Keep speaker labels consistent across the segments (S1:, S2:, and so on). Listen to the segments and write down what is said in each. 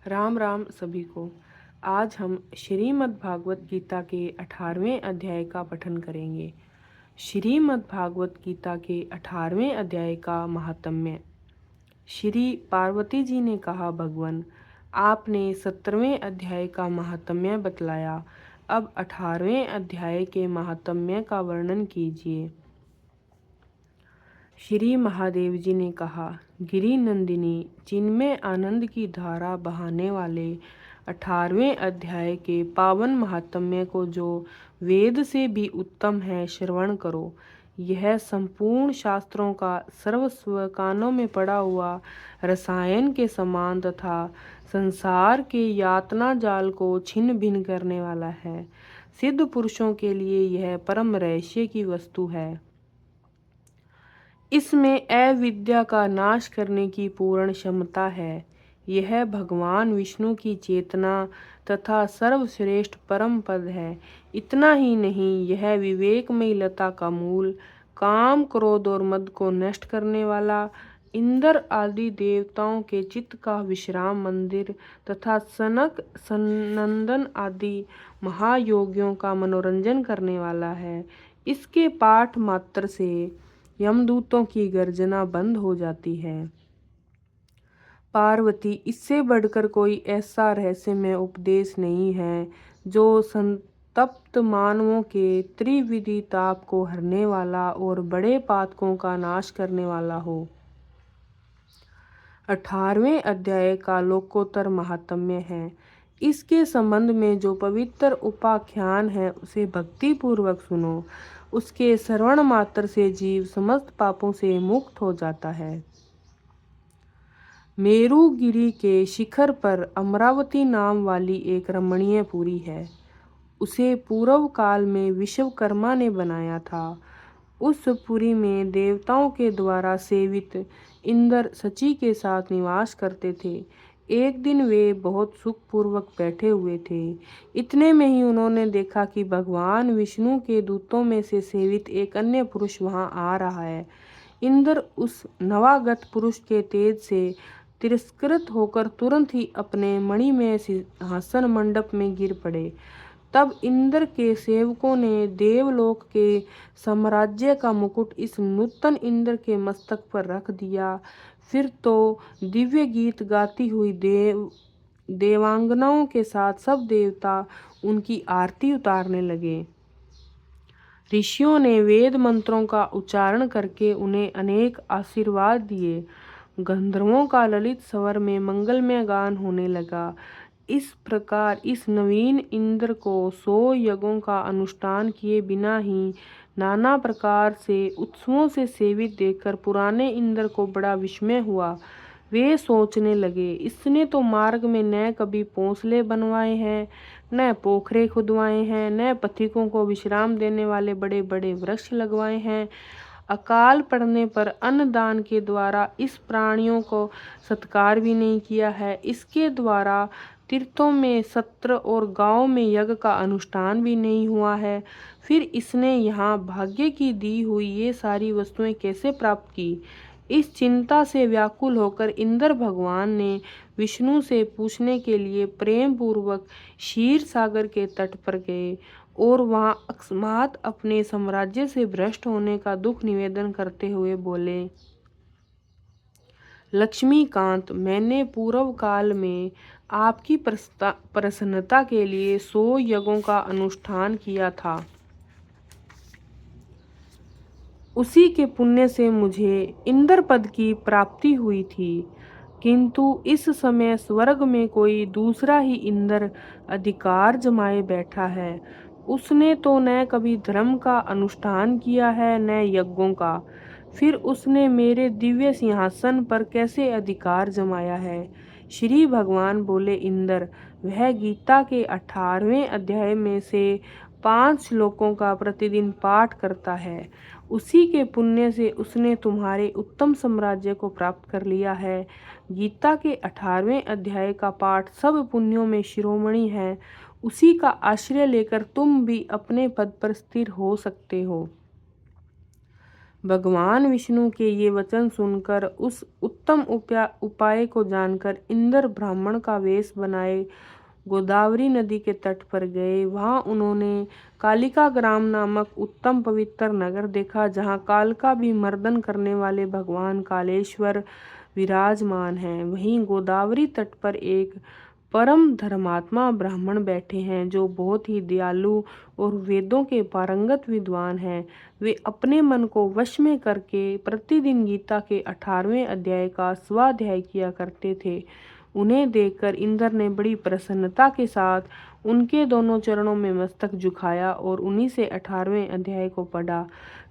S1: राम राम सभी को। आज हम श्रीमद् भागवत गीता के 18वें अध्याय का पठन करेंगे। श्रीमद् भागवत गीता के 18वें अध्याय का महात्म्य। श्री पार्वती जी ने कहा, भगवान आपने 17वें अध्याय का महात्म्य बतलाया, अब 18वें अध्याय के महात्म्य का वर्णन कीजिए। श्री महादेव जी ने कहा, गिरि नंदिनी जिनमें आनंद की धारा बहाने वाले 18वें अध्याय के पावन महात्म्य को जो वेद से भी उत्तम है, श्रवण करो। यह संपूर्ण शास्त्रों का सर्वस्व कानों में पड़ा हुआ रसायन के समान तथा संसार के यातना जाल को छिन्न भिन्न करने वाला है। सिद्ध पुरुषों के लिए यह परम रहस्य की वस्तु है। इसमें अविद्या का नाश करने की पूर्ण क्षमता है। यह भगवान विष्णु की चेतना तथा सर्वश्रेष्ठ परम पद है। इतना ही नहीं, यह विवेकमयी लता का मूल, काम क्रोध और मद को नष्ट करने वाला, इंद्र आदि देवताओं के चित्त का विश्राम मंदिर तथा सनक सनंदन आदि महायोगियों का मनोरंजन करने वाला है। इसके पाठ मात्र से यमदूतों की गर्जना बंद हो जाती है। पार्वती, इससे बढ़कर कोई ऐसा रहस्यमय उपदेश नहीं है जो संतप्त मानवों के त्रिविधि ताप को हरने वाला और बड़े पातकों का नाश करने वाला हो। 18वें अध्याय का लोकोत्तर महात्म्य है। इसके संबंध में जो पवित्र उपाख्यान है उसे भक्ति पूर्वक सुनो। उसके श्रवण मात्र से जीव समस्त पापों से मुक्त हो जाता है। मेरुगिरी के शिखर पर अमरावती नाम वाली एक रमणीय पुरी है। उसे पूर्व काल में विश्वकर्मा ने बनाया था। उस पुरी में देवताओं के द्वारा सेवित इंद्र सची के साथ निवास करते थे। एक दिन वे बहुत सुखपूर्वक बैठे हुए थे। इतने में ही उन्होंने देखा कि भगवान विष्णु के दूतों में से सेवित एक अन्य पुरुष वहां आ रहा है। इंद्र उस नवागत पुरुष के तेज से तिरस्कृत होकर तुरंत ही अपने मणिमय सिंहासन मंडप में गिर पड़े। तब इंद्र के सेवकों ने देवलोक के साम्राज्य का मुकुट इस नूतन इंद्र के मस्तक पर रख दिया। फिर तो दिव्य गीत गाती हुई देवांगनाओं के साथ सब देवता उनकी आरती उतारने लगे। ऋषियों ने वेद मंत्रों का उच्चारण करके उन्हें अनेक आशीर्वाद दिए। गंधर्वों का ललित स्वर में मंगलमय गान होने लगा। इस प्रकार इस नवीन इंद्र को 100 यज्ञों का अनुष्ठान किए बिना ही नाना प्रकार से उत्सवों से सेवित देखकर पुराने इंद्र को बड़ा विस्मय हुआ। वे सोचने लगे, इसने तो मार्ग में न कभी भोंसले बनवाए हैं, न पोखरे खुदवाए हैं, न पथिकों को विश्राम देने वाले बड़े बड़े वृक्ष लगवाए हैं। अकाल पड़ने पर अन्नदान के द्वारा इस प्राणियों को सत्कार भी नहीं किया है। इसके द्वारा तीर्थों में सत्र और गांव में यज्ञ का अनुष्ठान भी नहीं हुआ है। फिर इसने यहाँ भाग्य की दी हुई ये सारी वस्तुएं कैसे प्राप्त की? इस चिंता से व्याकुल होकर इंद्र भगवान ने विष्णु से पूछने के लिए प्रेम पूर्वक क्षीर सागर के तट पर गए और वहां अकस्मात अपने साम्राज्य से भ्रष्ट होने का दुख निवेदन करते हुए बोले, लक्ष्मीकांत, मैंने पूर्व काल में आपकी प्रसन्नता के लिए 100 यज्ञों का अनुष्ठान किया था। उसी के पुण्य से मुझे इंद्र पद की प्राप्ति हुई थी। किंतु इस समय स्वर्ग में कोई दूसरा ही इंद्र अधिकार जमाए बैठा है। उसने तो न कभी धर्म का अनुष्ठान किया है न यज्ञों का। फिर उसने मेरे दिव्य सिंहासन पर कैसे अधिकार जमाया है? श्री भगवान बोले, इंद्र, वह गीता के 18वें अध्याय में से 5 श्लोकों का प्रतिदिन पाठ करता है। उसी के पुण्य से उसने तुम्हारे उत्तम साम्राज्य को प्राप्त कर लिया है। गीता के 18वें अध्याय का पाठ सब पुण्यों में शिरोमणि है। उसी का आश्रय लेकर तुम भी अपने पद पर स्थिर हो सकते हो। भगवान विष्णु के ये वचन सुनकर, उस उत्तम उपाय को जानकर इंद्र ब्राह्मण का वेश बनाए गोदावरी नदी के तट पर गए। वहां उन्होंने कालिका ग्राम नामक उत्तम पवित्र नगर देखा, जहां कालिका भी मर्दन करने वाले भगवान कालेश्वर विराजमान हैं। वहीं गोदावरी तट पर एक परम धर्मात्मा ब्राह्मण बैठे हैं, जो बहुत ही दयालु और वेदों के पारंगत विद्वान हैं। वे अपने मन को वश में करके प्रतिदिन गीता के 18वें अध्याय का स्वाध्याय किया करते थे। उन्हें देखकर इंद्र ने बड़ी प्रसन्नता के साथ उनके दोनों चरणों में मस्तक झुकाया और उन्हीं से 18वें अध्याय को पढ़ा।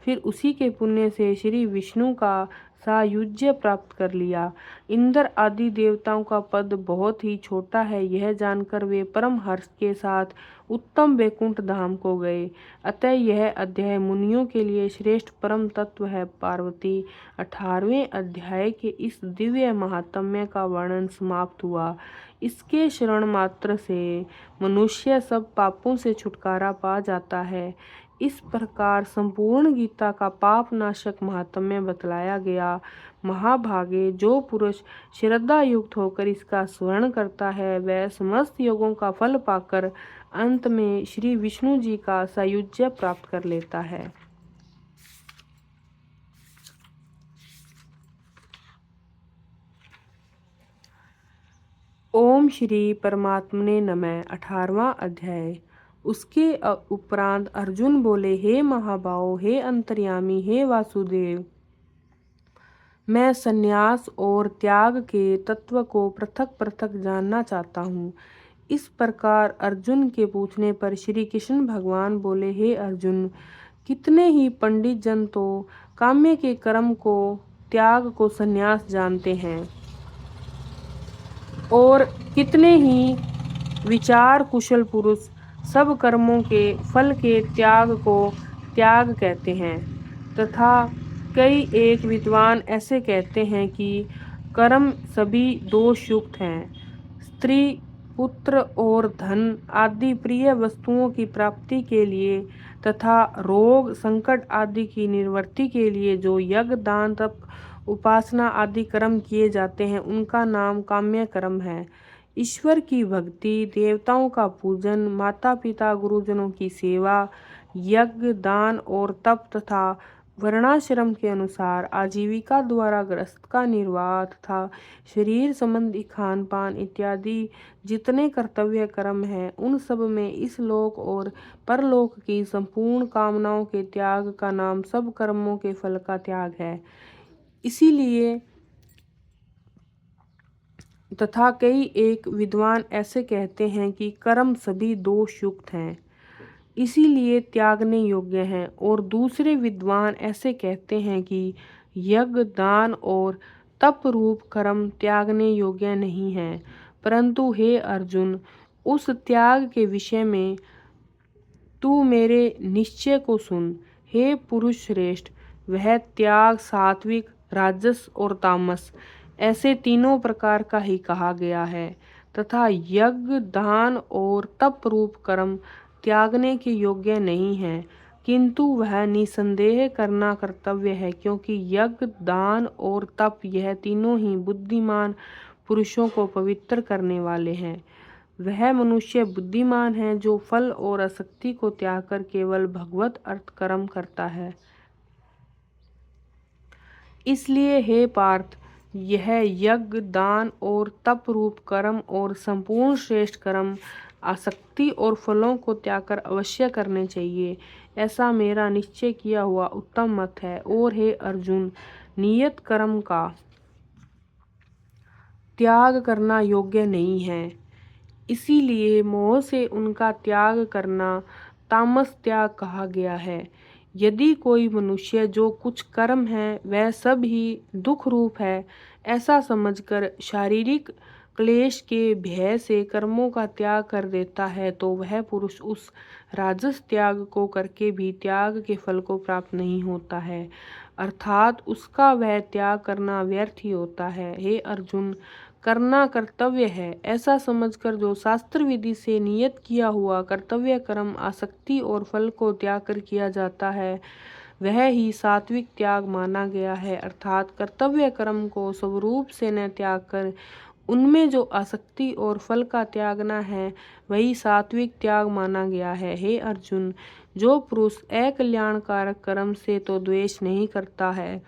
S1: फिर उसी के पुण्य से श्री विष्णु का सायुज्य प्राप्त कर लिया। इंद्र आदि देवताओं का पद बहुत ही छोटा है, यह जानकर वे परम हर्ष के साथ उत्तम वैकुंठ धाम को गए। अतः यह अध्याय मुनियों के लिए श्रेष्ठ परम तत्व है। पार्वती, 18वें अध्याय के इस दिव्य महात्म्य का वर्णन समाप्त हुआ। इसके श्रवण मात्र से मनुष्य सब पापों से छुटकारा पा जाता है। इस प्रकार संपूर्ण गीता का पाप नाशक महात्म्य बतलाया गया। महाभागे, जो पुरुष श्रद्धा युक्त होकर इसका स्मरण करता है, वह समस्त योगों का फल पाकर अंत में श्री विष्णु जी का सायुज्य प्राप्त कर लेता है। ओम श्री परमात्मने नमः। 18वां अध्याय। उसके उपरांत अर्जुन बोले, हे महाबाहो, हे अंतर्यामी, हे वासुदेव, मैं संन्यास और त्याग के तत्व को पृथक पृथक जानना चाहता हूँ। इस प्रकार अर्जुन के पूछने पर श्री कृष्ण भगवान बोले, हे अर्जुन, कितने ही पंडित जन तो काम्य के कर्म को, त्याग को संन्यास जानते हैं, और कितने ही विचार कुशल पुरुष सब कर्मों के फल के त्याग को त्याग कहते हैं, तथा कई एक विद्वान ऐसे कहते हैं कि कर्म सभी दोषयुक्त हैं। स्त्री, पुत्र और धन आदि प्रिय वस्तुओं की प्राप्ति के लिए तथा रोग, संकट आदि की निवृत्ति के लिए जो यज्ञ, दान, तप, उपासना आदि कर्म किए जाते हैं, उनका नाम काम्य कर्म है। ईश्वर की भक्ति, देवताओं का पूजन, माता पिता गुरुजनों की सेवा, यज्ञ, दान और तप तथा वर्णाश्रम के अनुसार आजीविका द्वारा ग्रस्त का निर्वाह तथा शरीर संबंधी खान पान इत्यादि जितने कर्तव्य कर्म हैं, उन सब में इस लोक और परलोक की संपूर्ण कामनाओं के त्याग का नाम सब कर्मों के फल का त्याग है। इसीलिए तथा कई एक विद्वान ऐसे कहते हैं कि कर्म सभी दोषयुक्त हैं, इसीलिए त्यागने योग्य हैं, और दूसरे विद्वान ऐसे कहते हैं कि यज्ञ, दान और तप रूप कर्म त्यागने योग्य नहीं हैं। परंतु हे अर्जुन, उस त्याग के विषय में तू मेरे निश्चय को सुन। हे पुरुष श्रेष्ठ, वह त्याग सात्विक, राजस और तामस ऐसे तीनों प्रकार का ही कहा गया है, तथा यज्ञ, दान और तप रूप कर्म त्यागने के योग्य नहीं है, किंतु वह निसंदेह करना कर्तव्य है, क्योंकि यज्ञ, दान और तप यह तीनों ही बुद्धिमान पुरुषों को पवित्र करने वाले हैं। वह मनुष्य बुद्धिमान है जो फल और आसक्ति को त्याग कर केवल भगवत अर्थ कर्म करता है। इसलिए हे पार्थ, यह यज्ञ, दान और तप रूप कर्म और संपूर्ण श्रेष्ठ कर्म आसक्ति और फलों को त्याग कर अवश्य करने चाहिए, ऐसा मेरा निश्चय किया हुआ उत्तम मत है। और हे अर्जुन, नियत कर्म का त्याग करना योग्य नहीं है, इसीलिए मोह से उनका त्याग करना तामस त्याग कहा गया है। यदि कोई मनुष्य जो कुछ कर्म है वह सब ही दुख रूप है, ऐसा समझकर शारीरिक क्लेश के भय से कर्मों का त्याग कर देता है, तो वह पुरुष उस राजस त्याग को करके भी त्याग के फल को प्राप्त नहीं होता है, अर्थात उसका वह त्याग करना व्यर्थ ही होता है। हे अर्जुन, करना कर्तव्य है, ऐसा समझकर जो शास्त्र विधि से नियत किया हुआ कर्तव्य कर्म आसक्ति और फल को त्याग कर किया जाता है, वह ही सात्विक त्याग माना गया है। अर्थात कर्तव्य कर्म को स्वरूप से न त्याग कर उनमें जो आसक्ति और फल का त्यागना है वही सात्विक त्याग माना गया है। हे अर्जुन, जो पुरुष अकल्याणकारक कर्म से तो द्वेष नहीं करता है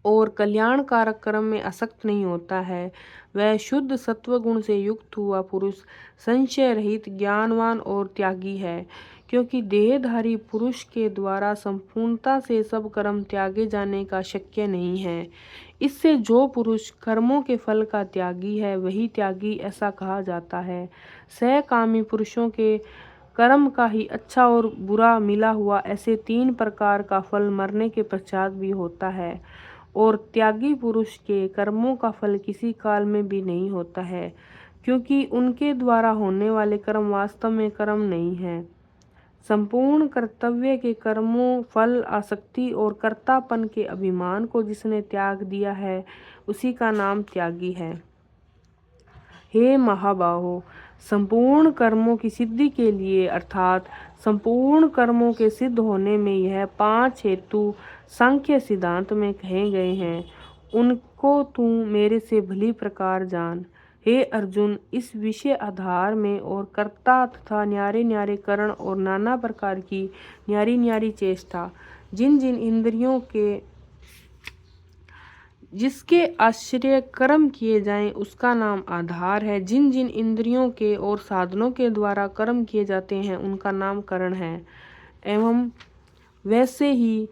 S1: और कल्याणकारक कर्म में आसक्त नहीं होता है, वह शुद्ध सत्वगुण से युक्त हुआ पुरुष संशय रहित, ज्ञानवान और त्यागी है। क्योंकि देहधारी पुरुष के द्वारा संपूर्णता से सब कर्म त्यागे जाने का शक्य नहीं है। इससे जो पुरुष कर्मों के फल का त्यागी है वही त्यागी ऐसा कहा जाता है। सहकामी पुरुषों के कर्म का ही अच्छा और बुरा मिला हुआ ऐसे 3 प्रकार का फल मरने के पश्चात भी होता है, और त्यागी पुरुष के कर्मों का फल किसी काल में भी नहीं होता है, क्योंकि उनके द्वारा होने वाले कर्म वास्तव में कर्म नहीं है। संपूर्ण कर्तव्य के कर्मों, फल, आसक्ति और कर्तापन के अभिमान को जिसने त्याग दिया है उसी का नाम त्यागी है। हे महाबाहो, संपूर्ण कर्मों की सिद्धि के लिए अर्थात संपूर्ण कर्मों के सिद्ध होने में यह 5 हेतु सांख्य सिद्धांत में कहे गए हैं, उनको तू मेरे से भली प्रकार जान। हे अर्जुन, इस विषय आधार में और कर्ता तथा न्यारे न्यारे करण और नाना प्रकार की न्यारी न्यारी चेष्टा जिन जिन इंद्रियों के जिसके आश्रय कर्म किए जाएं उसका नाम आधार है। जिन जिन इंद्रियों के और साधनों के द्वारा कर्म किए जाते हैं उनका नाम करण है। एवं वैसे ही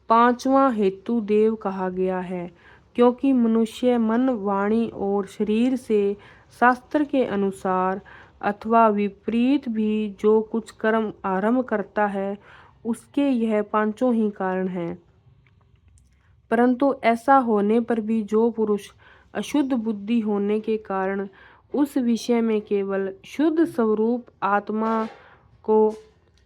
S1: 5वां हेतु देव कहा गया है, क्योंकि मनुष्य मन, वाणी और शरीर से शास्त्र के अनुसार अथवा विपरीत भी जो कुछ कर्म आरंभ करता है उसके यह 5 ही कारण हैं। परंतु ऐसा होने पर भी जो पुरुष अशुद्ध बुद्धि होने के कारण उस विषय में केवल शुद्ध स्वरूप आत्मा को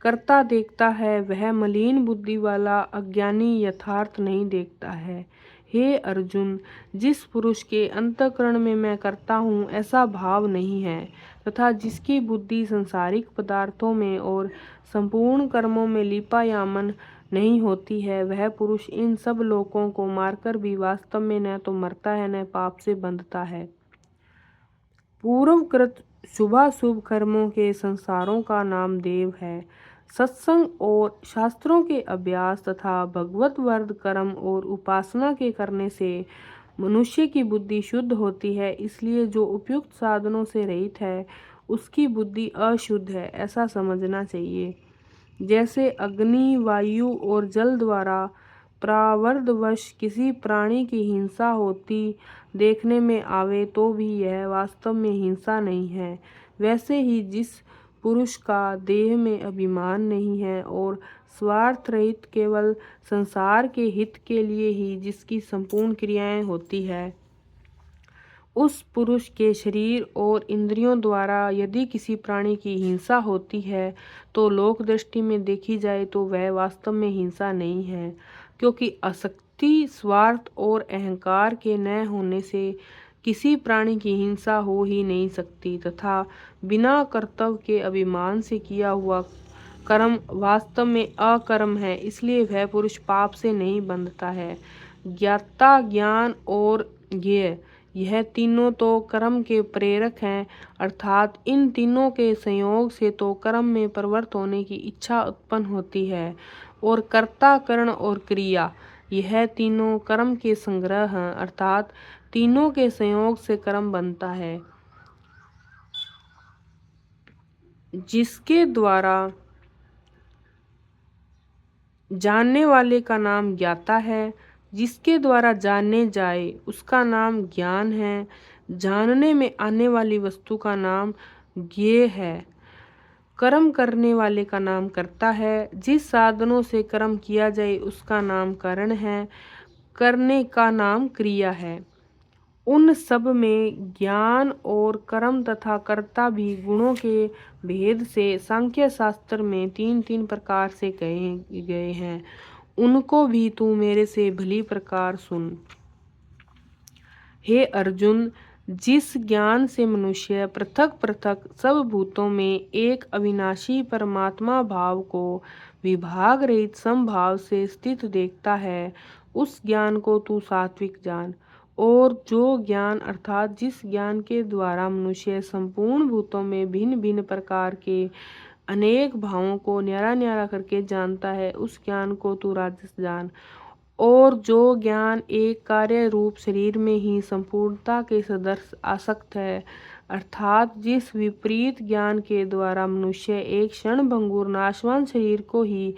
S1: करता देखता है, वह मलिन बुद्धि वाला अज्ञानी यथार्थ नहीं देखता है। हे अर्जुन, जिस पुरुष के अंतःकरण में मैं करता हूँ ऐसा भाव नहीं है तथा जिसकी बुद्धि संसारिक पदार्थों में और संपूर्ण कर्मों में लिपायामन नहीं होती है, वह पुरुष इन सब लोकों को मारकर भी वास्तव में न तो मरता है न पाप से बंधता है। पूर्वकृत शुभाशुभ कर्मों के संसारों का नाम देव है। सत्संग और शास्त्रों के अभ्यास तथा भगवत वर्ध कर्म और उपासना के करने से मनुष्य की बुद्धि शुद्ध होती है, इसलिए जो उपयुक्त साधनों से रहित है उसकी बुद्धि अशुद्ध है, ऐसा समझना चाहिए। जैसे अग्नि, वायु और जल द्वारा प्रारब्धवश किसी प्राणी की हिंसा होती देखने में आवे तो भी यह वास्तव में हिंसा नहीं है, वैसे ही जिस पुरुष का देह में अभिमान नहीं है और स्वार्थ रहित केवल संसार के हित के लिए ही जिसकी संपूर्ण क्रियाएं होती है, उस पुरुष के शरीर और इंद्रियों द्वारा यदि किसी प्राणी की हिंसा होती है तो लोक दृष्टि में देखी जाए तो वह वास्तव में हिंसा नहीं है, क्योंकि आसक्ति, स्वार्थ और अहंकार के न होने से किसी प्राणी की हिंसा हो ही नहीं सकती तथा बिना कर्तव्य के अभिमान से किया हुआ कर्म वास्तव में अकर्म है, इसलिए वह पुरुष पाप से नहीं बंधता है। ज्ञाता, ज्ञान और ज्ञेय, यह तीनों तो कर्म के प्रेरक हैं, अर्थात इन तीनों के संयोग से तो कर्म में प्रवृत्त होने की इच्छा उत्पन्न होती है, और कर्ता, करण और क्रिया, यह तीनों कर्म के संग्रह हैं, अर्थात तीनों के संयोग से कर्म बनता है। जिसके द्वारा जानने वाले का नाम ज्ञाता है, जिसके द्वारा जाने जाए उसका नाम ज्ञान है, जानने में आने वाली वस्तु का नाम ज्ञेय है, कर्म करने वाले का नाम कर्ता है, जिस साधनों से कर्म किया जाए उसका नाम करण है, करने का नाम क्रिया है। उन सब में ज्ञान और कर्म तथा कर्ता भी गुणों के भेद से सांख्य शास्त्र में 3-3 प्रकार से कहे गए हैं, उनको भी तू मेरे से भली प्रकार सुन। हे अर्जुन, जिस ज्ञान से मनुष्य पृथक पृथक सब भूतों में एक अविनाशी परमात्मा भाव को विभाग रहित समभाव से स्थित देखता है, उस ज्ञान को तू सात्विक जान। और जो ज्ञान अर्थात जिस ज्ञान के द्वारा मनुष्य संपूर्ण भूतों में भिन्न भिन्न प्रकार के अनेक भावों को न्यारा न्यारा करके जानता है, उस ज्ञान को तू राजस जान। और जो ज्ञान एक कार्य रूप शरीर में ही संपूर्णता के सदस्य आसक्त है, अर्थात जिस विपरीत ज्ञान के द्वारा मनुष्य एक क्षण भंगुर नाशवान शरीर को ही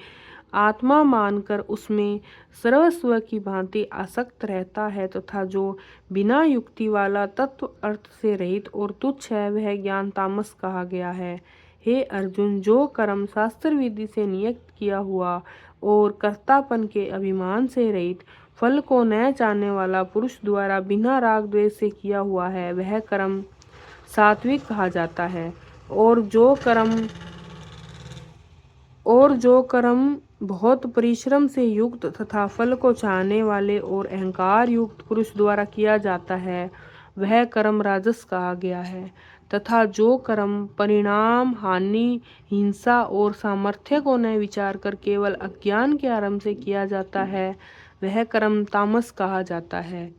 S1: आत्मा मानकर उसमें सर्वस्व की भांति आसक्त रहता है, तथा जो बिना युक्ति वाला तत्व अर्थ से रहित और तुच्छ है, वह ज्ञान तामस कहा गया है। हे अर्जुन, जो कर्म शास्त्र विधि से नियुक्त किया हुआ और कर्तापन के अभिमान से रहित, फल को न चाहने वाला पुरुष द्वारा बिना राग द्वेष से किया हुआ है, वह कर्म सात्विक कहा जाता है। और जो कर्म बहुत परिश्रम से युक्त तथा फल को चाहने वाले और अहंकार युक्त पुरुष द्वारा किया जाता है, वह कर्म राजस कहा गया है। तथा जो कर्म परिणाम, हानि, हिंसा और सामर्थ्य को न विचार कर केवल अज्ञान के आरंभ से किया जाता है, वह कर्म तामस कहा जाता है।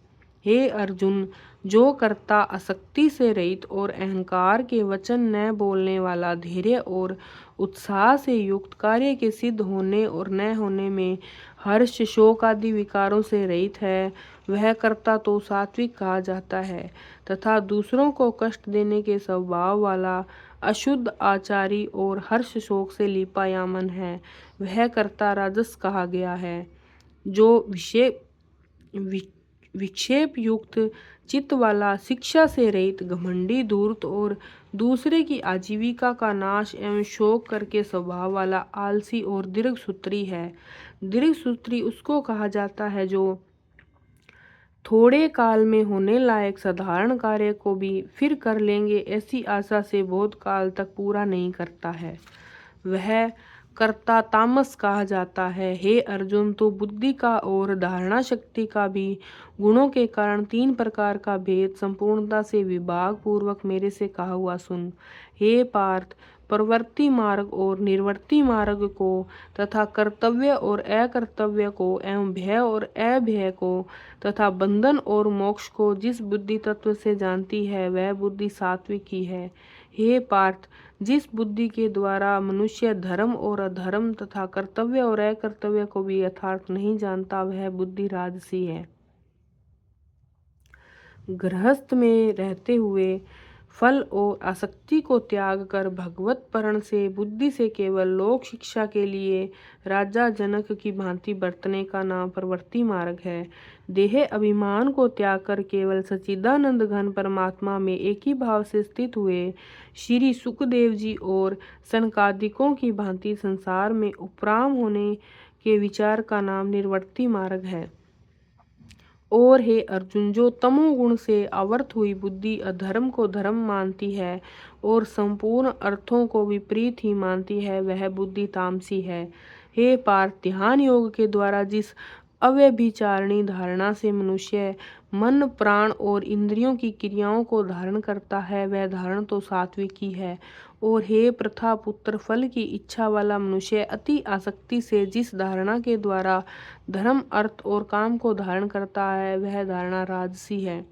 S1: हे अर्जुन, जो कर्ता आसक्ति से रहित और अहंकार के वचन न बोलने वाला, धैर्य और उत्साह से युक्त, कार्य के सिद्ध होने और न होने में हर्ष, शोक आदि विकारों से रहित है, वह कर्ता तो सात्विक कहा जाता है। तथा दूसरों को कष्ट देने के स्वभाव वाला, अशुद्ध आचारी और हर्ष शोक से लीपायमान है, वह कर्ता राजस कहा गया है। जो विक्षेप युक्त चित्त वाला, शिक्षा से रहित, घमंडी, धूर्त और दूसरे की आजीविका का नाश एवं शोक करके स्वभाव वाला, आलसी और दीर्घसूत्री है। दीर्घसूत्री उसको कहा जाता है जो थोड़े काल में होने लायक साधारण कार्य को भी फिर कर लेंगे ऐसी आशा से बहुत काल तक पूरा नहीं करता है, वह कर्ता तामस कहा जाता है। हे अर्जुन, तो बुद्धि का और धारणा शक्ति का भी गुणों के कारण 3 प्रकार का भेद संपूर्णता से विभाग पूर्वक मेरे से कहा हुआ सुन। हे पार्थ, प्रवृत्ति मार्ग और निर्वृत्ति मार्ग को तथा कर्तव्य और अकर्तव्य को एवं भय और अभय को तथा बंधन और मोक्ष को जिस बुद्धि तत्व से जानती है, वह बुद्धि सात्विक ही है। हे पार्थ, जिस बुद्धि के द्वारा मनुष्य धर्म और अधर्म तथा कर्तव्य और अकर्तव्य को भी यथार्थ नहीं जानता, वह बुद्धि राजसी है। गृहस्थ में रहते हुए फल और आसक्ति को त्याग कर भगवत परण से बुद्धि से केवल लोक शिक्षा के लिए राजा जनक की भांति बरतने का नाम प्रवृत्ति मार्ग है। देह अभिमान को त्याग कर केवल सच्चिदानंद घन परमात्मा में एक ही भाव से स्थित हुए श्री सुखदेव जी और सनकादिकों की भांति संसार में उपराम होने के विचार का नाम निर्वृत्ति मार्ग है। और हे अर्जुन, जो तमोगुण से आवर्त हुई बुद्धि अधर्म को धर्म मानती है और संपूर्ण अर्थों को विपरीत ही मानती है, वह बुद्धि तामसी है। हे पार्थ, ध्यान योग के द्वारा जिस अव्यभिचारिणी धारणा से मनुष्य मन, प्राण और इंद्रियों की क्रियाओं को धारण करता है, वह धारण तो सात्विक ही है। और हे प्रथा पुत्र, फल की इच्छा वाला मनुष्य अति आसक्ति से जिस धारणा के द्वारा धर्म, अर्थ और काम को धारण करता है, वह धारणा राजसी है।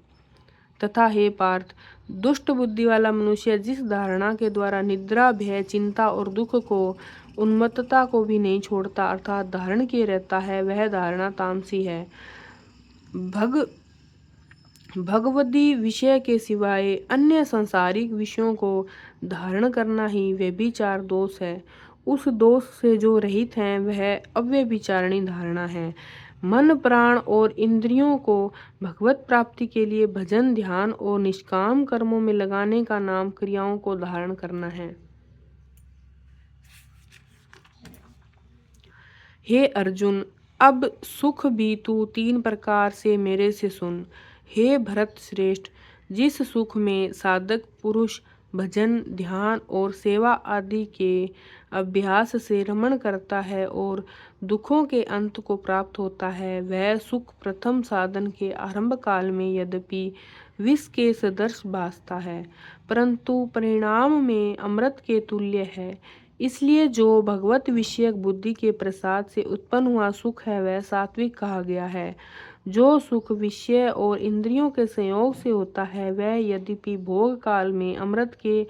S1: तथा हे पार्थ, दुष्ट बुद्धि वाला मनुष्य जिस धारणा के द्वारा निद्रा, भय, चिंता और दुख को, उन्मत्तता को भी नहीं छोड़ता, अर्थात धारण किए रहता है, वह धारणा तामसी है। भगवदी विषय के सिवाय अन्य सांसारिक विषयों को धारण करना ही व्यभिचार दोष है। उस दोष से जो रहित हैं, वह अव्यभिचारिणी धारणा है। मन, प्राण और इंद्रियों को भगवत प्राप्ति के लिए भजन, ध्यान और निष्काम कर्मों में लगाने का नाम क्रियाओं को धारण करना है। हे अर्जुन, अब सुख भी तू 3 प्रकार से मेरे से सुन। हे भरत श्रेष्ठ, जिस सुख में साधक पुरुष भजन, ध्यान और सेवा आदि के अभ्यास से रमण करता है और दुखों के अंत को प्राप्त होता है, वह सुख प्रथम साधन के आरंभ काल में यद्यपि विष के सदृश भासता है, परंतु परिणाम में अमृत के तुल्य है। इसलिए जो भगवत विषयक बुद्धि के प्रसाद से उत्पन्न हुआ सुख है वह सात्विक कहा गया है। जो सुख विषय और इंद्रियों के संयोग से होता है वह यद्यपि भोग काल में अमृत के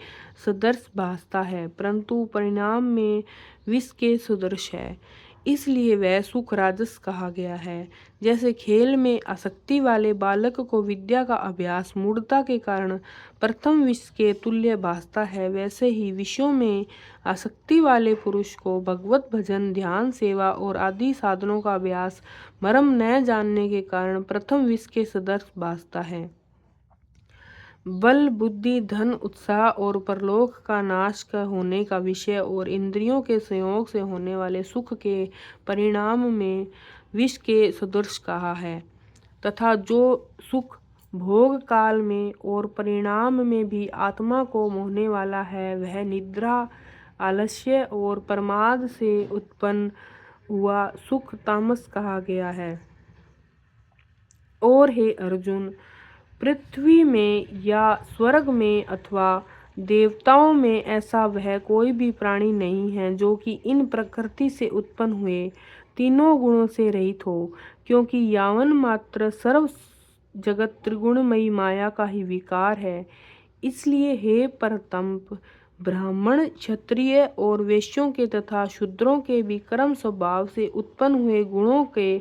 S1: सदृश भासता है परंतु परिणाम में विष के सदृश है, इसलिए वह सुख राजस कहा गया है। जैसे खेल में आसक्ति वाले बालक को विद्या का अभ्यास मूढ़ता के कारण प्रथम विष के तुल्य भासता है, वैसे ही विषयों में आसक्ति वाले पुरुष को भगवत भजन ध्यान सेवा और आदि साधनों का अभ्यास मर्म न जानने के कारण प्रथम विष के सदृश भासता है। बल बुद्धि धन उत्साह और परलोक का नाश का होने का विषय और इंद्रियों के संयोग से होने वाले सुख के परिणाम में विष के सदृश कहा है तथा जो सुख भोग काल में और परिणाम में भी आत्मा को मोहने वाला है वह निद्रा आलस्य और प्रमाद से उत्पन्न हुआ सुख तामस कहा गया है। और हे अर्जुन, पृथ्वी में या स्वर्ग में अथवा देवताओं में ऐसा वह कोई भी प्राणी नहीं है जो कि इन प्रकृति से उत्पन्न हुए तीनों गुणों से रहित हो, क्योंकि यावन मात्र सर्व जगत त्रिगुणमयी माया का ही विकार है। इसलिए हे परतंप, ब्राह्मण क्षत्रिय और वैश्यों के तथा शूद्रों के भी कर्म स्वभाव से उत्पन्न हुए गुणों के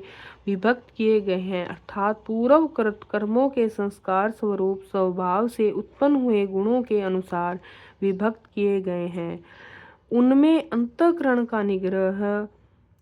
S1: विभक्त किए गए हैं, अर्थात पूर्व कृत कर्मों के संस्कार स्वरूप स्वभाव से उत्पन्न हुए गुणों के अनुसार विभक्त किए गए हैं। उनमें अंतःकरण का निग्रह,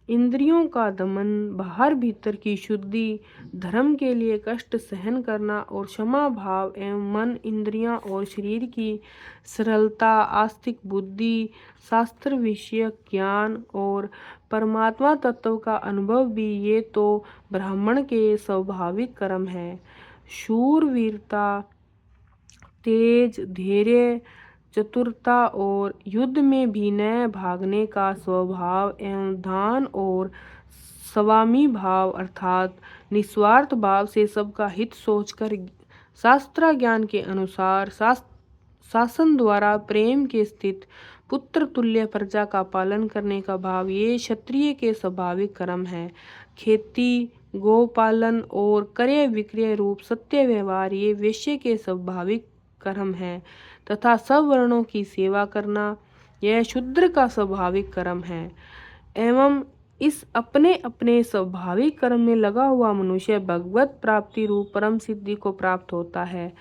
S1: इंद्रियों का दमन, बाहर भीतर की शुद्धि, धर्म के लिए कष्ट सहन करना और क्षमा भाव एवं मन इंद्रियां और शरीर की सरलता, आस्तिक बुद्धि, शास्त्र विषयक ज्ञान और परमात्मा तत्व का अनुभव भी ये तो ब्राह्मण के स्वाभाविक कर्म है। शूरवीरता, तेज, धैर्य, चतुरता और युद्ध में भी न भागने का स्वभाव एवं दान और स्वामी भाव अर्थात निस्वार्थ भाव से सबका हित सोचकर शास्त्र ज्ञान के अनुसार शासन द्वारा प्रेम के स्थित पुत्र तुल्य प्रजा का पालन करने का भाव ये क्षत्रिय के स्वाभाविक कर्म है। खेती, गोपालन और क्रय विक्रय रूप सत्य व्यवहार ये वैश्य के स्वाभाविक कर्म है तथा सब वर्णों की सेवा करना यह शूद्र का स्वाभाविक कर्म है। एवं इस अपने अपने स्वाभाविक कर्म में लगा हुआ मनुष्य भगवत प्राप्ति रूप परम सिद्धि को प्राप्त होता है।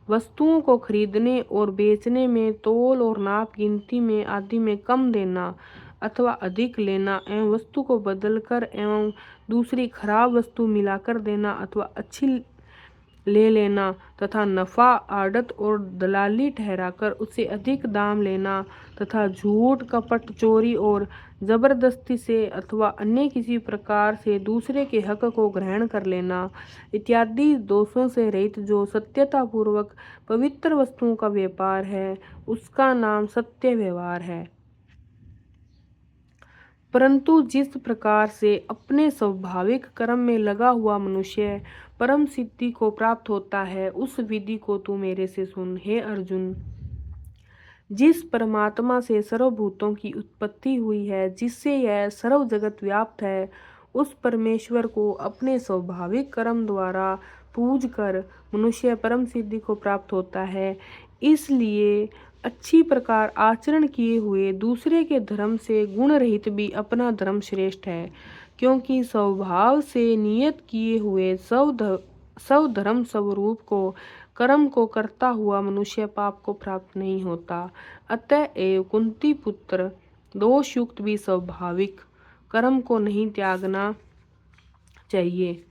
S1: वस्तुओं को खरीदने और बेचने में तोल और नाप गिनती में आदि में कम देना अथवा अधिक लेना एवं वस्तु को बदलकर एवं दूसरी खराब वस्तु मिलाकर देना अथवा अच्छी ले लेना तथा नफा आड़त और दलाली ठहराकर उससे अधिक दाम लेना तथा झूठ कपट चोरी और जबरदस्ती से अथवा अन्य किसी प्रकार से दूसरे के हक को ग्रहण कर लेना इत्यादि दोषों से रहित जो सत्यता पूर्वक पवित्र वस्तुओं का व्यापार है उसका नाम सत्य व्यवहार है। परंतु जिस प्रकार से अपने स्वाभाविक कर्म में लगा हुआ मनुष्य परम सिद्धि को प्राप्त होता है उस विधि को तू मेरे से सुन। हे अर्जुन, जिस परमात्मा से सर्वभूतों की उत्पत्ति हुई है, जिससे यह सर्व जगत व्याप्त है, उस परमेश्वर को अपने स्वाभाविक कर्म द्वारा पूज कर मनुष्य परम सिद्धि को प्राप्त होता है। इसलिए अच्छी प्रकार आचरण किए हुए दूसरे के धर्म से गुण रहित भी अपना धर्म श्रेष्ठ है, क्योंकि स्वभाव से नियत किए हुए सब धर्म स्वरूप को कर्म को करता हुआ मनुष्य पाप को प्राप्त नहीं होता। अतएव कुंती पुत्र, दोष युक्त भी स्वाभाविक कर्म को नहीं त्यागना चाहिए।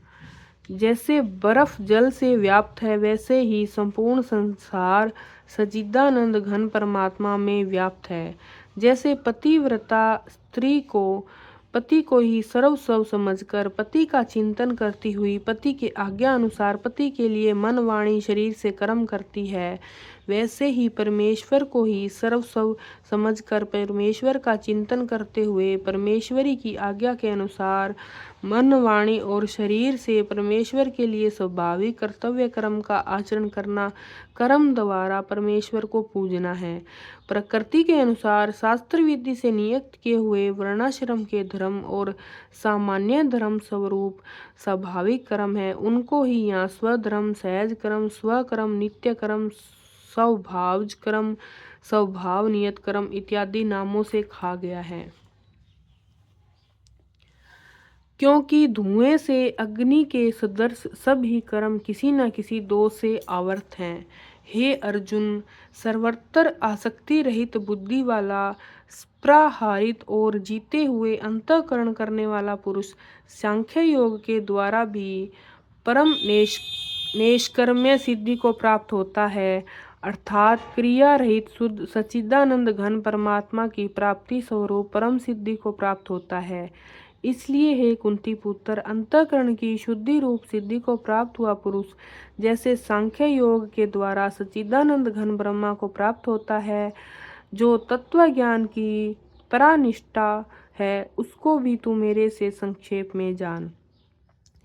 S1: जैसे बर्फ जल से व्याप्त है वैसे ही संपूर्ण संसार सच्चिदानंद घन परमात्मा में व्याप्त है। जैसे पतिव्रता स्त्री को पति को ही सर्वस्व समझकर पति का चिंतन करती हुई पति के आज्ञा अनुसार पति के लिए मन वाणी शरीर से कर्म करती है, वैसे ही परमेश्वर को ही सर्वस्व समझकर परमेश्वर का चिंतन करते हुए परमेश्वरी की आज्ञा के अनुसार मन, वाणी और शरीर से परमेश्वर के लिए स्वाभाविक कर्तव्य कर्म का आचरण करना कर्म द्वारा परमेश्वर को पूजना है। प्रकृति के अनुसार शास्त्र विधि से नियुक्त किए हुए वर्णाश्रम के धर्म और सामान्य धर्म स्वरूप स्वाभाविक कर्म है, उनको ही यहाँ स्वधर्म, सहज कर्म, स्वकर्म, नित्य कर्म, स्वभावज कर्म, स्वभाव नियत कर्म इत्यादि नामों से कहा गया है। क्योंकि धुएं से अग्नि के सदृश सभी कर्म किसी न किसी दोष से आवर्त हैं। हे अर्जुन, सर्वत्र आसक्ति रहित बुद्धि वाला, प्राहारित और जीते हुए अंतःकरण करने वाला पुरुष सांख्य योग के द्वारा भी परम नैष्कर्म्य सिद्धि को प्राप्त होता है, अर्थात क्रिया रहित शुद्ध सच्चिदानंद घन परमात्मा की प्राप्ति स्वरूप परम सिद्धि को प्राप्त होता है। इसलिए हे कुंती पुत्र, अंतःकरण की शुद्धि रूप सिद्धि को प्राप्त हुआ पुरुष जैसे सांख्य योग के द्वारा सच्चिदानंद घन ब्रह्मा को प्राप्त होता है, जो तत्व ज्ञान की परानिष्ठा है, उसको भी तू मेरे से संक्षेप में जान।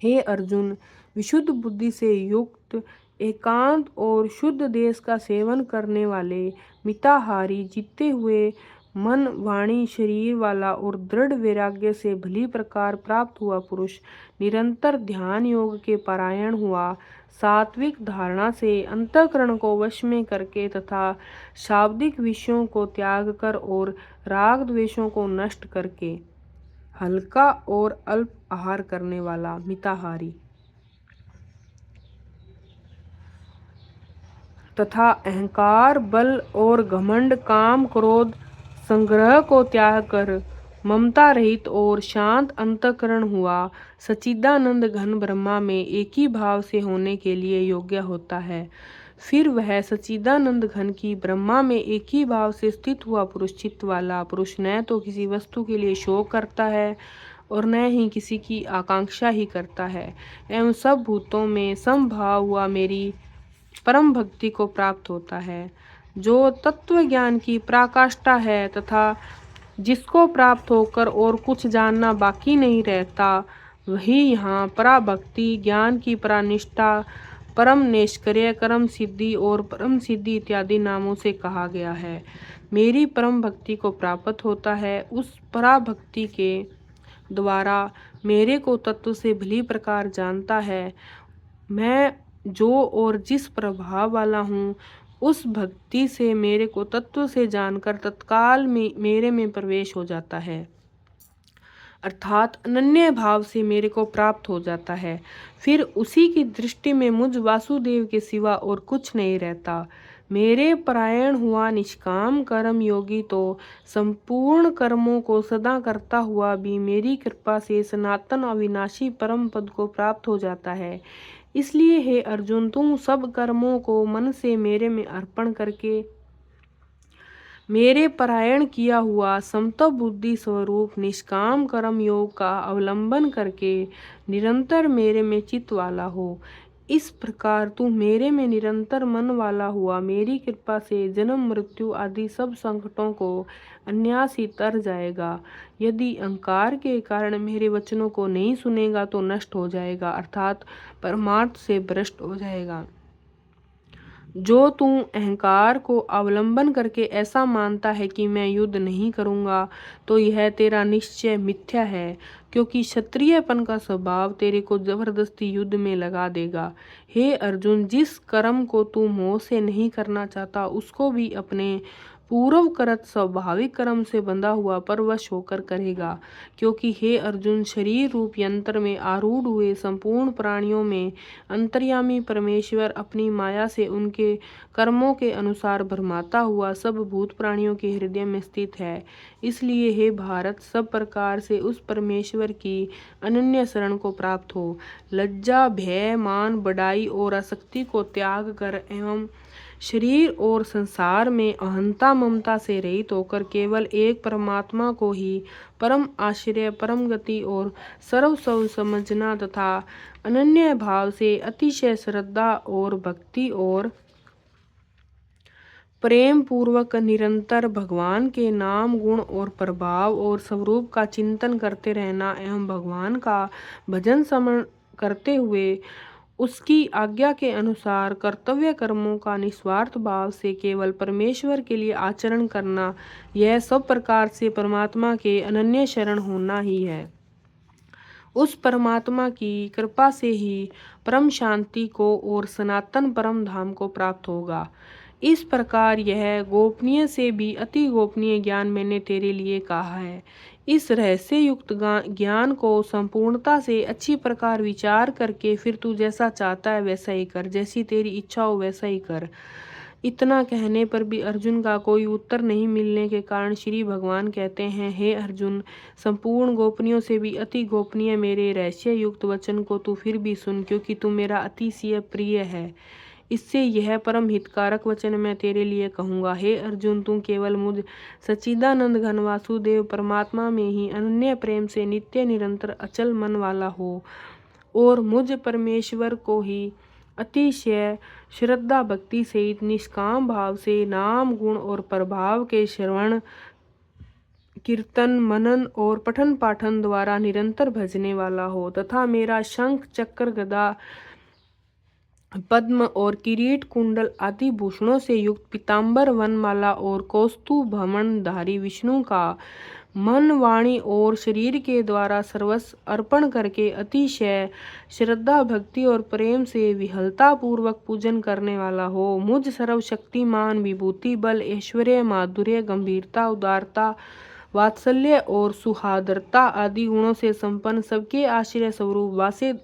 S1: हे अर्जुन, विशुद्ध बुद्धि से युक्त, एकांत और शुद्ध देश का सेवन करने वाले, मिताहारी, जीते हुए मन, वाणी, शरीर वाला और दृढ़ वैराग्य से भली प्रकार प्राप्त हुआ पुरुष निरंतर ध्यान योग के परायण हुआ, सात्विक धारणा से अंतःकरण को वश में करके तथा शाब्दिक विषयों को त्याग कर और राग द्वेषों को नष्ट करके हल्का और अल्प आहार करने वाला मिताहारी तथा अहंकार, बल और घमंड, काम, क्रोध, संग्रह को त्याग कर ममता रहित और शांत अंतःकरण हुआ, सच्चिदानंद घन ब्रह्मा में एक ही भाव से होने के लिए योग्य होता है। फिर वह सच्चिदानंद घन की ब्रह्मा में एक ही भाव से स्थित हुआ पुरुष चित्त वाला पुरुष न तो किसी वस्तु के लिए शोक करता है और न ही किसी की आकांक्षा ही करता है, एवं सब भूतों में समभाव हुआ मेरी परम भक्ति को प्राप्त होता है, जो तत्व ज्ञान की पराकाष्ठा है तथा जिसको प्राप्त होकर और कुछ जानना बाकी नहीं रहता, वही यहाँ पराभक्ति, ज्ञान की परानिष्ठा, परम नैष्कर्म्य, कर्म सिद्धि और परम सिद्धि इत्यादि नामों से कहा गया है। मेरी परम भक्ति को प्राप्त होता है, उस पराभक्ति के द्वारा मेरे को तत्व से भली प्रकार जानता है। मैं जो और जिस प्रभाव वाला हूँ, उस भक्ति से मेरे को तत्व से जानकर तत्काल में मेरे में प्रवेश हो जाता है, अर्थात अनन्य भाव से मेरे को प्राप्त हो जाता है। फिर उसी की दृष्टि में मुझ वासुदेव के सिवा और कुछ नहीं रहता। मेरे परायण हुआ निष्काम कर्म योगी तो संपूर्ण कर्मों को सदा करता हुआ भी मेरी कृपा से सनातन अविनाशी परम पद को प्राप्त हो जाता है। इसलिए हे अर्जुन, तुम सब कर्मों को मन से मेरे में अर्पण करके मेरे परायण किया हुआ समत्व बुद्धि स्वरूप निष्काम कर्म योग का अवलंबन करके निरंतर मेरे में चित्त वाला हो। इस प्रकार तू मेरे में निरंतर मन वाला हुआ मेरी कृपा से जन्म मृत्यु आदि सब संकटों को अन्यास ही तर जाएगा। यदि अहंकार के कारण मेरे वचनों को नहीं सुनेगा तो नष्ट हो जाएगा, अर्थात परमार्थ से भ्रष्ट हो जाएगा। जो तू अहंकार को अवलंबन करके ऐसा मानता है कि मैं युद्ध नहीं करूँगा, तो यह तेरा निश्चय मिथ्या है, क्योंकि क्षत्रियपन का स्वभाव तेरे को जबरदस्ती युद्ध में लगा देगा। हे अर्जुन, जिस कर्म को तू मोह से नहीं करना चाहता, उसको भी अपने पूर्वकृत स्वाभाविक कर्म से बंधा हुआ परवश होकर करेगा, क्योंकि हे अर्जुन, शरीर रूप यंत्र में आरूढ़ हुए संपूर्ण प्राणियों में अंतर्यामी परमेश्वर अपनी माया से उनके कर्मों के अनुसार भरमाता हुआ सब भूत प्राणियों के हृदय में स्थित है। इसलिए हे भारत, सब प्रकार से उस परमेश्वर की अनन्य शरण को प्राप्त हो। लज्जा, भय, मान, बड़ाई और आसक्ति को त्याग कर एवं शरीर और संसार में अहंता ममता से रहित होकर केवल एक परमात्मा को ही परम आश्रय, परम गति और सर्वस्व समझना तथा अनन्य भाव से अतिशय श्रद्धा और भक्ति और प्रेम पूर्वक निरंतर भगवान के नाम, गुण और प्रभाव और स्वरूप का चिंतन करते रहना एवं भगवान का भजन स्मरण करते हुए उसकी आज्ञा के अनुसार कर्तव्य कर्मों का निस्वार्थ भाव से केवल परमेश्वर के लिए आचरण करना, यह सब प्रकार से परमात्मा के अनन्य शरण होना ही है। उस परमात्मा की कृपा से ही परम शांति को और सनातन परम धाम को प्राप्त होगा। इस प्रकार यह गोपनीय से भी अति गोपनीय ज्ञान मैंने तेरे लिए कहा है। इस रहस्य युक्त ज्ञान को संपूर्णता से अच्छी प्रकार विचार करके फिर तू जैसा चाहता है वैसा ही कर, जैसी तेरी इच्छा हो वैसा ही कर। इतना कहने पर भी अर्जुन का कोई उत्तर नहीं मिलने के कारण श्री भगवान कहते हैं, हे अर्जुन, संपूर्ण गोपनीयों से भी अति गोपनीय मेरे रहस्य युक्त वचन को तू फिर भी सुन, क्योंकि तू मेरा अतिशय प्रिय है। इससे यह परम हितकारक वचन मैं तेरे लिए कहूँगा। हे अर्जुन, तू केवल मुझ सच्चिदानंद घन वासुदेव परमात्मा में ही अनन्य प्रेम से नित्य निरंतर अचल मन वाला हो और मुझ परमेश्वर को ही अतिशय श्रद्धा भक्ति सहित निष्काम भाव से नाम, गुण और प्रभाव के श्रवण, कीर्तन, मनन और पठन पाठन द्वारा निरंतर भजने वाला हो तथा मेरा शंख, चक्र, गदा, पद्म और किरीट, कुंडल आदि भूषणों से युक्त पीताम्बर, वनमाला और कौस्तुभ भमणधारी विष्णु का मन, वाणी और शरीर के द्वारा सर्वस्व अर्पण करके अतिशय श्रद्धा भक्ति और प्रेम से विहलता पूर्वक पूजन करने वाला हो। मुझ सर्वशक्तिमान, विभूति, बल, ऐश्वर्य, माधुर्य, गंभीरता, उदारता, वात्सल्य और सुहार्दता आदि गुणों से संपन्न सबके आश्रय स्वरूप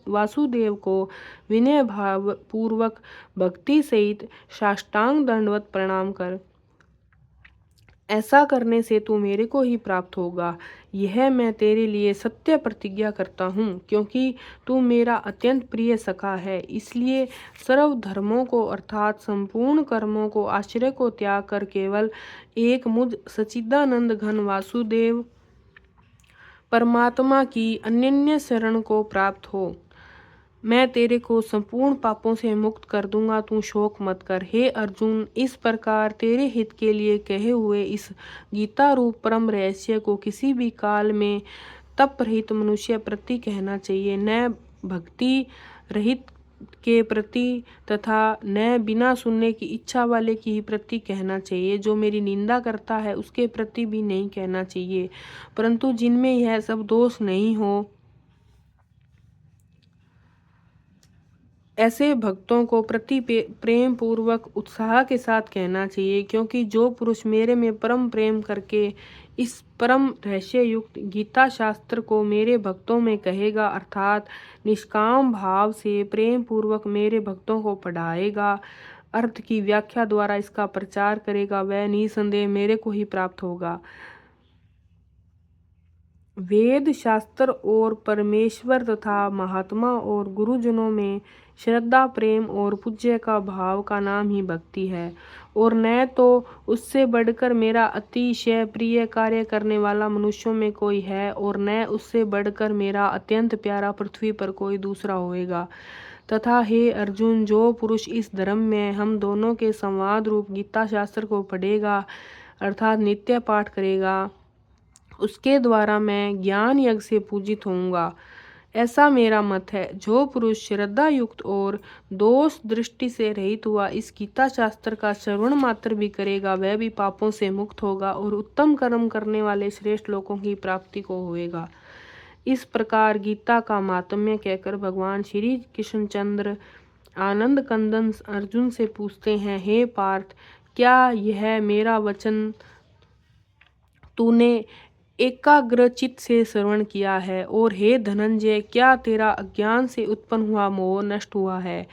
S1: वासुदेव को विनय भाव पूर्वक भक्ति सहित साष्टांग दंडवत प्रणाम कर। ऐसा करने से तू मेरे को ही प्राप्त होगा, यह मैं तेरे लिए सत्य प्रतिज्ञा करता हूँ। क्योंकि तू मेरा अत्यंत प्रिय सखा है, इसलिए सर्व धर्मों को अर्थात संपूर्ण कर्मों को, आश्रय को त्याग कर केवल एक मुझ सच्चिदानंद घन वासुदेव परमात्मा की अनन्य शरण को प्राप्त हो। मैं तेरे को संपूर्ण पापों से मुक्त कर दूंगा, तू शोक मत कर। हे अर्जुन, इस प्रकार तेरे हित के लिए कहे हुए इस गीता रूप परम रहस्य को किसी भी काल में तप रहित मनुष्य प्रति कहना चाहिए, न भक्ति रहित के प्रति तथा न बिना सुनने की इच्छा वाले की ही प्रति कहना चाहिए। जो मेरी निंदा करता है उसके प्रति भी नहीं कहना चाहिए, परंतु जिनमें यह सब दोष नहीं हो ऐसे भक्तों को प्रति प्रेम पूर्वक उत्साह के साथ कहना चाहिए। क्योंकि जो पुरुष मेरे में परम प्रेम करके इस परम रहस्य युक्त गीता शास्त्र को मेरे भक्तों में कहेगा, अर्थात निष्काम भाव से प्रेम पूर्वक मेरे भक्तों को पढ़ाएगा, अर्थ की व्याख्या द्वारा इसका प्रचार करेगा, वह निसंदेह मेरे को ही प्राप्त होगा। वेद शास्त्र और परमेश्वर तथा महात्मा और गुरुजनों में श्रद्धा, प्रेम और पूज्य का भाव का नाम ही भक्ति है, और न तो उससे बढ़कर मेरा अतिशय प्रिय कार्य करने वाला मनुष्यों में कोई है, और न उससे बढ़कर मेरा अत्यंत प्यारा पृथ्वी पर कोई दूसरा होएगा। तथा हे अर्जुन, जो पुरुष इस धर्म में हम दोनों के संवाद रूप गीता शास्त्र को पढ़ेगा अर्थात नित्य पाठ करेगा, उसके द्वारा मैं ज्ञान यज्ञ से पूजित होऊंगा, ऐसा मेरा मत है। जो पुरुष श्रद्धा युक्त और दोष दृष्टि से रहित हुआ इस गीता शास्त्र का श्रवण मात्र भी करेगा, वह भी पापों से मुक्त होगा और उत्तम कर्म करने वाले श्रेष्ठ लोगों की प्राप्ति को होएगा। इस प्रकार गीता का मातम्य कहकर भगवान श्री कृष्णचंद्र आनंद कंदन अर्जुन से पूछते हैं, हे पार्थ, क्या यह मेरा वचन तूने एकाग्रचित से श्रवण किया है? और हे धनंजय, क्या तेरा अज्ञान से उत्पन्न हुआ मोह नष्ट हुआ है?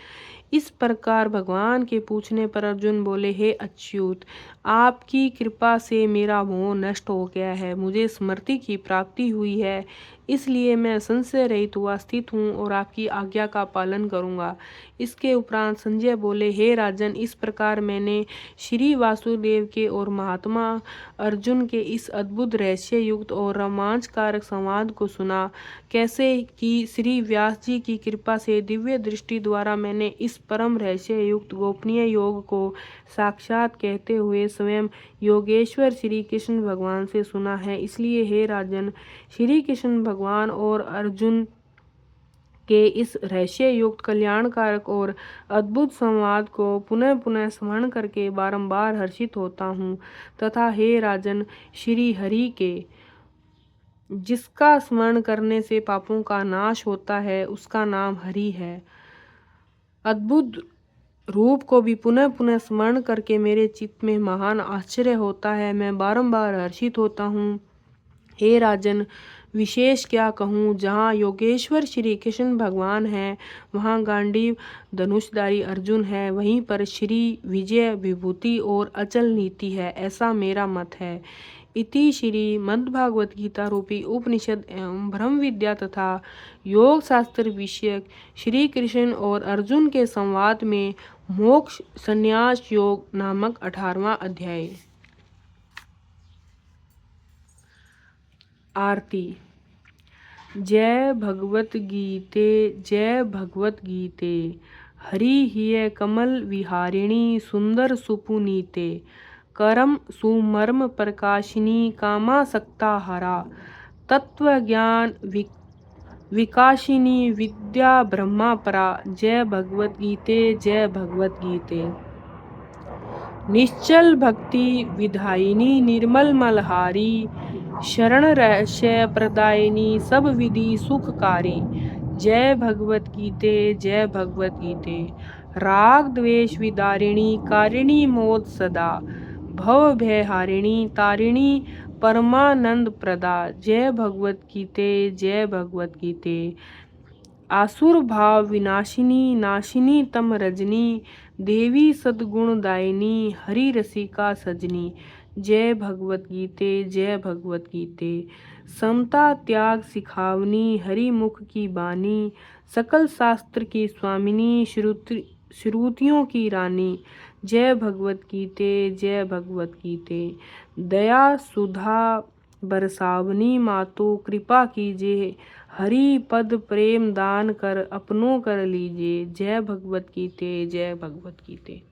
S1: इस प्रकार भगवान के पूछने पर अर्जुन बोले, हे अच्युत, आपकी कृपा से मेरा मोह नष्ट हो गया है, मुझे स्मृति की प्राप्ति हुई है, इसलिए मैं संशय रहित हुआ स्थित हूँ और आपकी आज्ञा का पालन करूँगा। इसके उपरांत संजय बोले, हे राजन, इस प्रकार मैंने श्री वासुदेव के और महात्मा अर्जुन के इस अद्भुत रहस्य युक्त और रोमांचकारक संवाद को सुना। कैसे कि श्री व्यास जी की कृपा से दिव्य दृष्टि द्वारा मैंने इस परम रहस्य युक्त गोपनीय योग को साक्षात कहते हुए स्वयं योगेश्वर श्री कृष्ण भगवान से सुना है। इसलिए हे राजन, श्री कृष्ण भगवान और अर्जुन के इस रहस्य युक्त कल्याणकारक और अद्भुत संवाद को पुनः पुनः स्मरण करके बारंबार हर्षित होता हूँ। तथा हे राजन, श्री हरि के जिसका स्मरण करने से पापों का नाश होता है, उसका नाम हरि है। अद्भुत रूप को भी पुनः पुनः स्मरण करके मेरे चित्त में महान आश्चर्य होता है, मैं बारंबार हर्षित होता हूँ। हे राजन, विशेष क्या कहूँ, जहाँ योगेश्वर श्री कृष्ण भगवान हैं, वहाँ गांडीव धनुषधारी अर्जुन है, वहीं पर श्री विजय विभूति और अचल नीति है, ऐसा मेरा मत है। इति श्री मद्भागवत गीता रूपी उपनिषद एवं ब्रह्म विद्या तथा योग शास्त्र विषयक श्री कृष्ण और अर्जुन के संवाद में मोक्ष संन्यास योग नामक 18वां अध्याय। आरती। जय भगवत गीते, जय भगवत गीते। हरि हिय कमल विहारिणी सुंदर सुपुनीते। करम सुमर्म प्रकाशिनी कामासक्ता हरा। तत्व ज्ञान विकासिनी विद्या ब्रह्मा परा। जय भगवत गीते, जय भगवत गीते। निश्चल भक्ति विधायिनी निर्मल मलहारी। शरण रहस्य प्रदायिनी सब विधि सुखकारी। जय भगवत गीते, जय भगवत गीते। राग द्वेष विदारिणी कारिणी मोद सदा। भव भयहारिणी तारिणी परमानंद प्रदा। जय भगवत गीते, जय भगवत गीते। आसुर भाव विनाशिनी नाशिनी तम रजनी। देवी सद्गुणदायिनी हरि रसिका सजनी। जय भगवत गीते, जय भगवत गीते। समता त्याग सिखावनी हरि मुख की बानी। सकल शास्त्र की स्वामिनी श्रुतियों की रानी। जय भगवत गीते, जय भगवत गीते। दया सुधा बरसावनी मातो कृपा कीजिए। हरि पद प्रेम दान कर अपनों कर लीजिए। जय भगवत गीते, जय भगवत गीते।